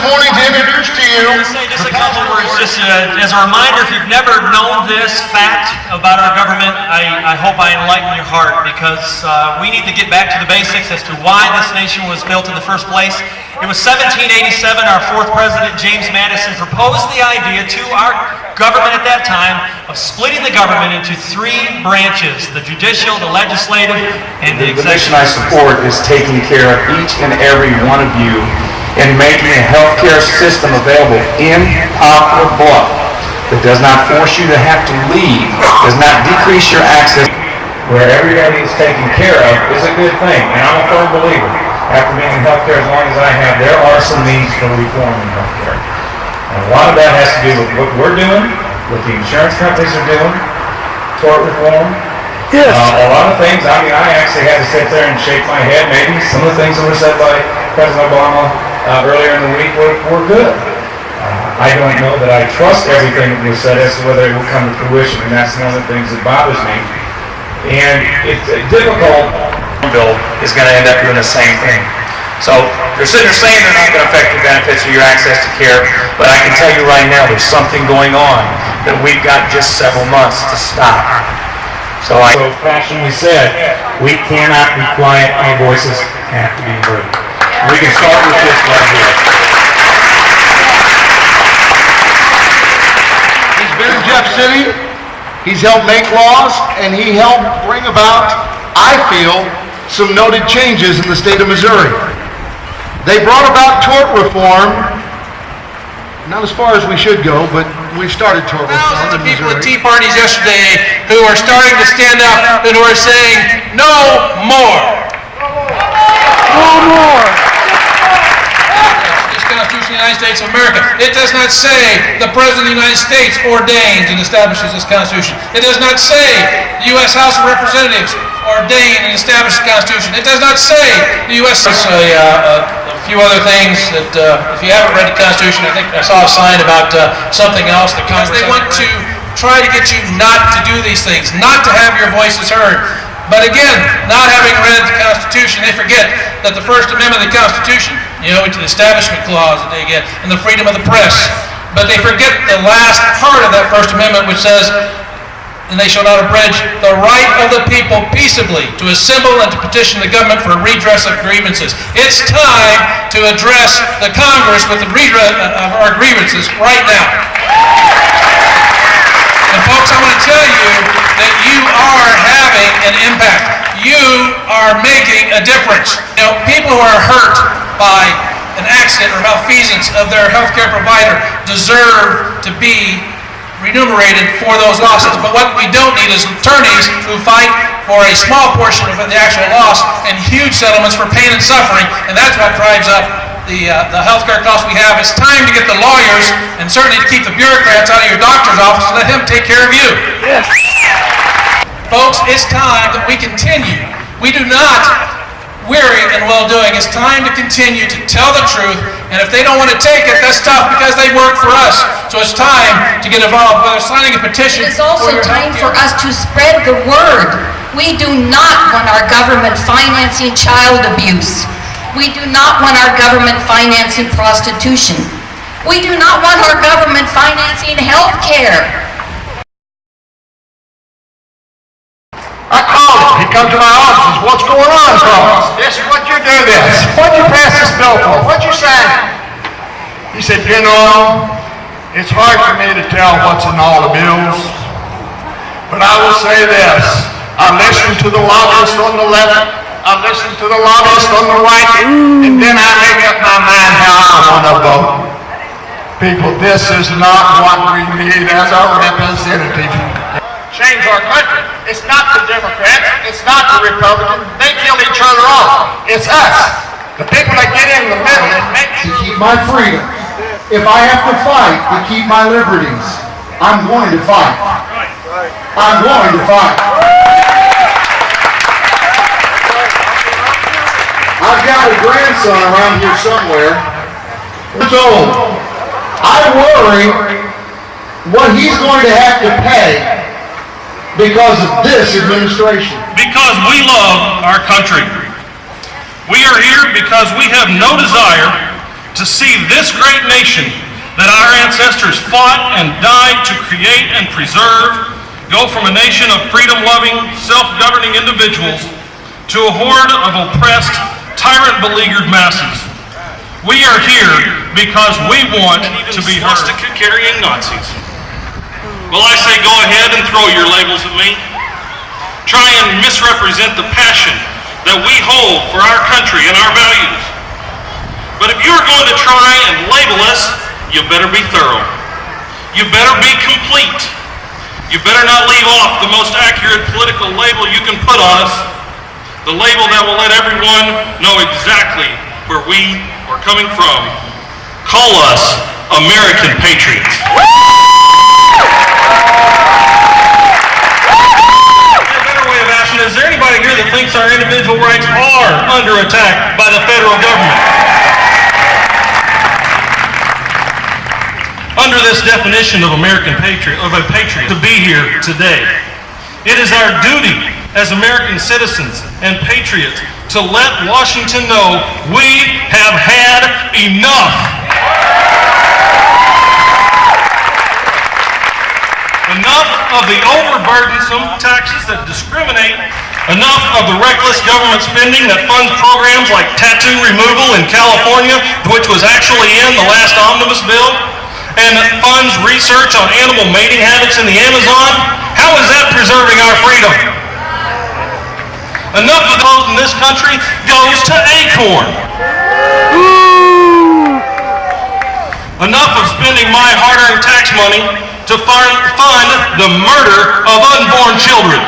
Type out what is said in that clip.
morning to introduce to you. I'm going to say just a couple words, just as a reminder, if you've never known this fact about our government, I hope I enlighten your heart, because we need to get back to the basics as to why this nation was built in the first place. It was 1787, our fourth president, James Madison, proposed the idea to our government at that time of splitting the government into three branches: the judicial, the legislative, and the executive. The mission I support is taking care of each and every one of you and making a healthcare system available in Poplar, Bluff that does not force you to have to leave, does not decrease your access. Where everybody is taken care of is a good thing, and I'm a firm believer. After being in healthcare as long as I have, there are some needs for reform in healthcare. And a lot of that has to do with what we're doing, what the insurance companies are doing, tort reform. Yes. A lot of things, I mean, I actually had to sit there and shake my head. Maybe some of the things that were said by President Obama earlier in the week were good. I don't know that I trust everything that was said as to whether it will come to fruition, and that's one of the things that bothers me. And it's difficult. Bill is going to end up doing the same thing. So they're sitting there saying they're not going to affect your benefits or your access to care, but I can tell you right now there's something going on that we've got just several months to stop. So I so passionately said, we cannot be quiet, our voices have to be heard. We can start with this right here. He's been in Jeff City, he's helped make laws, and he helped bring about, I feel, some noted changes in the state of Missouri. They brought about tort reform, not as far as we should go, but we started tort reform. Thousands of people at tea parties yesterday who are starting to stand up and who are saying, no more. No more. This Constitution of the United States of America. It does not say the President of the United States ordains and establishes this Constitution. It does not say the U.S. House of Representatives ordain and establish the Constitution. It does not say the U.S. A few other things that, if you haven't read the Constitution, I think I saw a sign about something else that Congress. They want to try to get you not to do these things, not to have your voices heard. But again, not having read the Constitution, they forget that the First Amendment of the Constitution, you know, to the Establishment Clause that they get, and the freedom of the press. But they forget the last part of that First Amendment, which says, and they shall not abridge the right of the people peaceably to assemble and to petition the government for a redress of grievances. It's time to address the Congress with the redress of our grievances right now. And folks, I want to tell you that you are having an impact. You are making a difference. You know, people who are hurt by an accident or malfeasance of their healthcare provider deserve to be remunerated for those losses. But what we don't need is attorneys who fight for a small portion of the actual loss and huge settlements for pain and suffering, and that's what drives up the healthcare costs we have. It's time to get the lawyers, and certainly to keep the bureaucrats out of your doctor's office and let him take care of you. Yes. Folks, it's time that we continue. We do not weary in well-doing. It's time to continue to tell the truth, and if they don't want to take it, that's tough because they work for us. So it's time to get involved, whether signing a petition. It is also time for us to spread the word. We do not want our government financing child abuse. We do not want our government financing prostitution. We do not want our government financing health care. I called him. He comes to my office and says, what's going on, Carlos? This is what you do this. What'd you pass this bill for? What'd you say? He said, you know, it's hard for me to tell what's in all the bills, but I will say this. I listened to the lobbyists on the left, I listened to the lobbyists on the right, and then I make up my mind how I want to vote. People, this is not what we need as our representative. Change our country. It's not the Democrats, it's not the Republicans. They kill each other off. It's us, the people that get in the middle and make to keep my freedom. If I have to fight to keep my liberties, I'm going to fight. I'm going to fight. I've got a grandson around here somewhere. Years old. I worry what he's going to have to pay because of this administration. Because we love our country. We are here because we have no desire to see this great nation that our ancestors fought and died to create and preserve go from a nation of freedom-loving, self-governing individuals to a horde of oppressed, tyrant-beleaguered masses. We are here because we want to be heard. Swastika-carrying Nazis. Well, I say go ahead and throw your labels at me. Try and misrepresent the passion that we hold for our country and our values. But if you're going to try and label us, you better be thorough. You better be complete. You better not leave off the most accurate political label you can put on us, the label that will let everyone know exactly where we are coming from. Call us American patriots. A better way of asking, is there anybody here that thinks our individual rights are under attack by the federal government? Under this definition of American patriot, of a patriot, to be here today, it is our duty as American citizens and patriots to let Washington know we have had enough. Enough of the overburdensome taxes that discriminate, enough of the reckless government spending that funds programs like tattoo removal in California, which was actually in the last omnibus bill, and that funds research on animal mating habits in the Amazon. How is that preserving our freedom? Enough of the vote in this country goes to Acorn. Enough of spending my hard-earned tax money to fund the murder of unborn children.